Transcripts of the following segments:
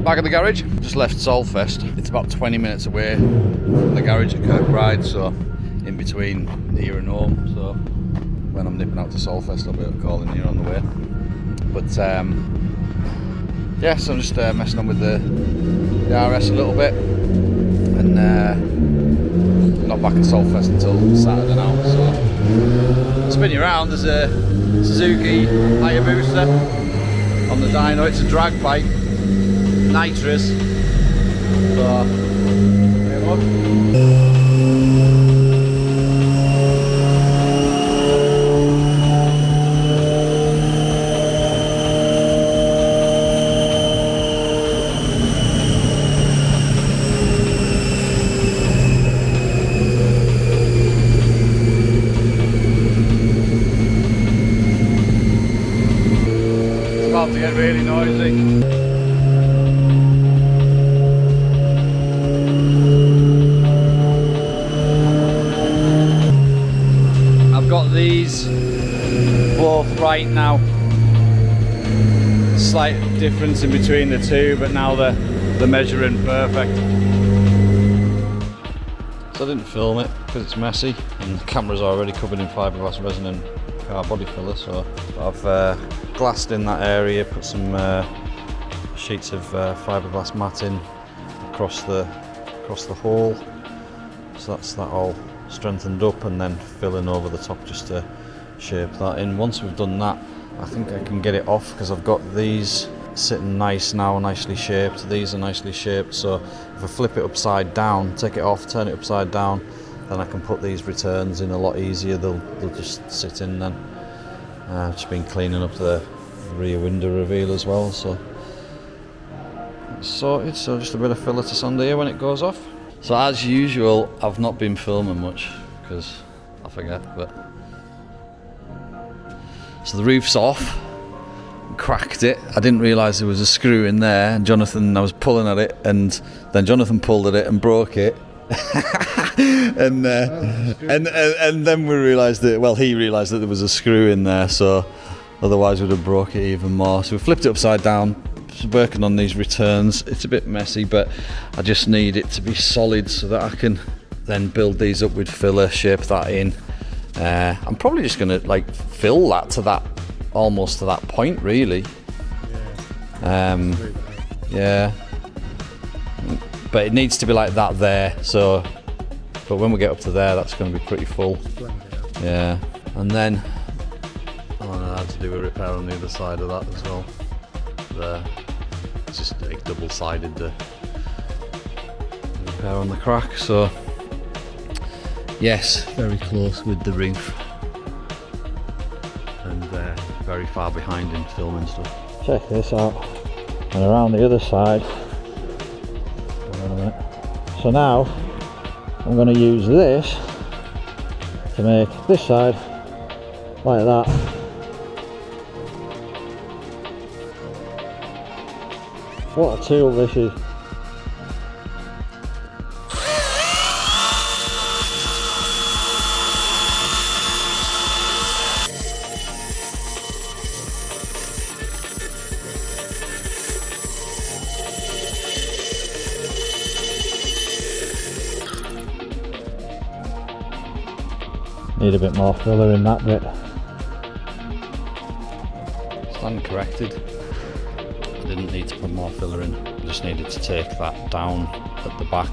Back at the garage, just left Solfest. It's about 20 minutes away from the garage at Kirkbride, so in between here and home. So when I'm nipping out to Solfest, I'll be able to call in here on the way. But yeah, so I'm just messing on with the RS a little bit, and not back at Solfest until Saturday now. So I'll spin you around. There's a Suzuki Hayabusa on the dyno. It's a drag bike, nitrous. So there you go. To get really noisy. I've got these both right now. Slight difference in between the two, but now they're measuring perfect. So I didn't film it because it's messy and the camera's already covered in fiberglass resin and car body filler, so I've glassed in that area, put some sheets of fiberglass matting across the hole, so that's that all strengthened up, and then filling over the top just to shape that in. Once we've done that, I think I can get it off because I've got these sitting nice now, nicely shaped. These are nicely shaped, so if I flip it upside down, take it off, turn it upside down, then I can put these returns in a lot easier. They'll just sit in then. Just been cleaning up the rear window reveal as well, so it's sorted. So just a bit of filler to sand here when it goes off. So as usual, I've not been filming much because I forget, but so the roof's off. Cracked it. I didn't realise there was a screw in there, and I was pulling at it, and then Jonathan pulled at it and broke it. and then we realised that, well, he realised that there was a screw in there, so otherwise we'd have broke it even more. So we flipped it upside down, working on these returns. It's a bit messy, but I just need it to be solid so that I can then build these up with filler, shape that in. I'm probably just going to like fill that to that, almost to that point really. Yeah, but it needs to be like that there, so but when we get up to there, that's going to be pretty full. Yeah, and then I had to do a repair on the other side of that as well. It's just like double-sided, the repair on the crack. So yes, very close with the roof, and very far behind in filming stuff. Check this out, and around the other side. So now I'm going to use this to make this side like that. What a tool this is. Need a bit more filler in that bit. Stand corrected. I didn't need to put more filler in. I just needed to take that down at the back.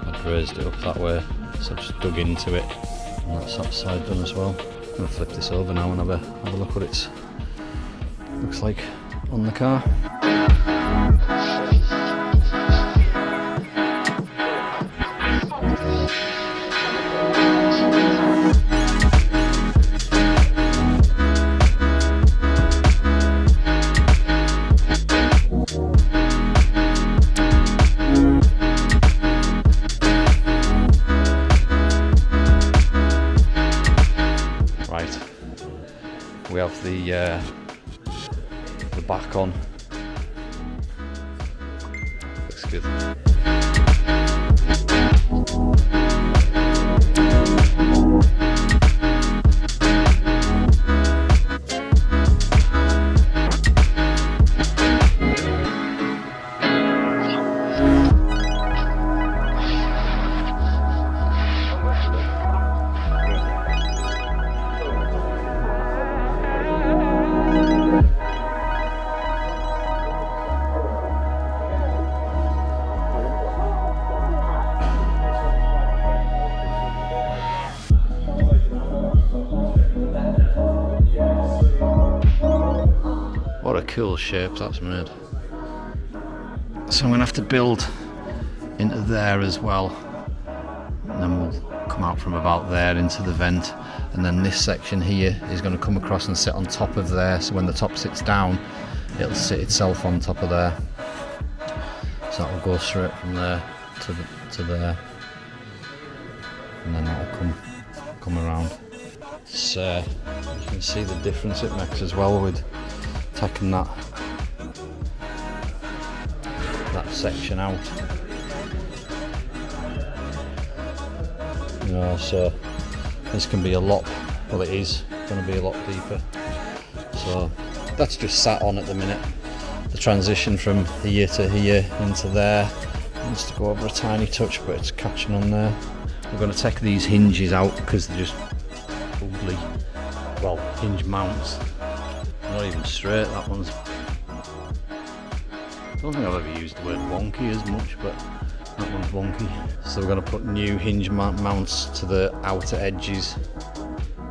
I'd raised it up that way, so I just dug into it, and that's that side done as well. I'm going to flip this over now and have a look what it looks like on the car. We have the back on. Looks good. cool shapes that's made. So I'm going to have to build into there as well, and then we'll come out from about there into the vent, and then this section here is going to come across and sit on top of there, so when the top sits down it'll sit itself on top of there, so that will go straight from there to there, and then that'll come around. So you can see the difference it makes as well with taking that section out. You know, so this can be a lot, well it is going to be a lot deeper. So that's just sat on at the minute. The transition from here to here into there needs to go over a tiny touch, but it's catching on there. We're going to take these hinges out because they're just ugly, well, hinge mounts. Not even straight, that one's. I don't think I've ever used the word wonky as much, but that one's wonky. So we're going to put new hinge mounts to the outer edges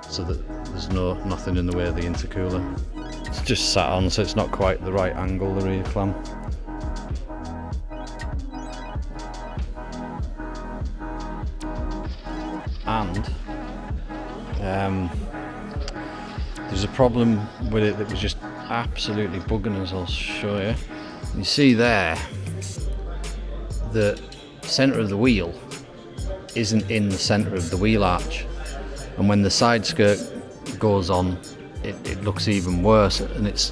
so that there's nothing in the way of the intercooler. It's just sat on, so it's not quite the right angle, the rear clamp. And there's a problem with it that was just absolutely bugging us. I'll show you. You see there, the centre of the wheel isn't in the centre of the wheel arch, and when the side skirt goes on, it looks even worse, and it's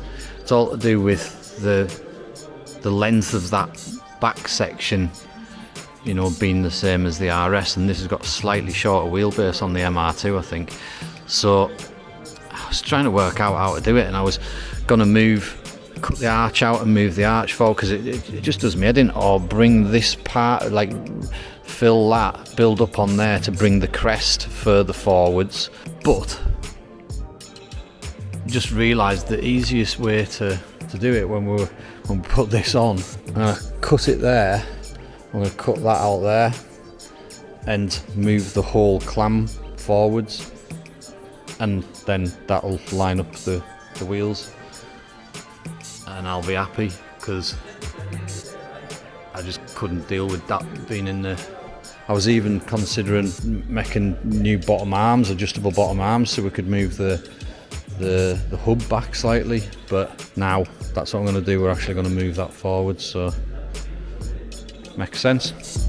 all to do with the length of that back section, you know, being the same as the RS, and this has got a slightly shorter wheelbase on the MR2, I think. So I was trying to work out how to do it, and I was going to cut the arch out and move the arch forward, because it just does me head in, or bring this part, like fill that, build up on there to bring the crest further forwards. But just realised the easiest way to do it when we put this on, I'm going to cut it there, I'm going to cut that out there and move the whole clam forwards, and then that'll line up the wheels, and I'll be happy, because I just couldn't deal with that being in there. I was even considering making new bottom arms, adjustable bottom arms, so we could move the hub back slightly, but now that's what I'm going to do. We're actually going to move that forward, so makes sense.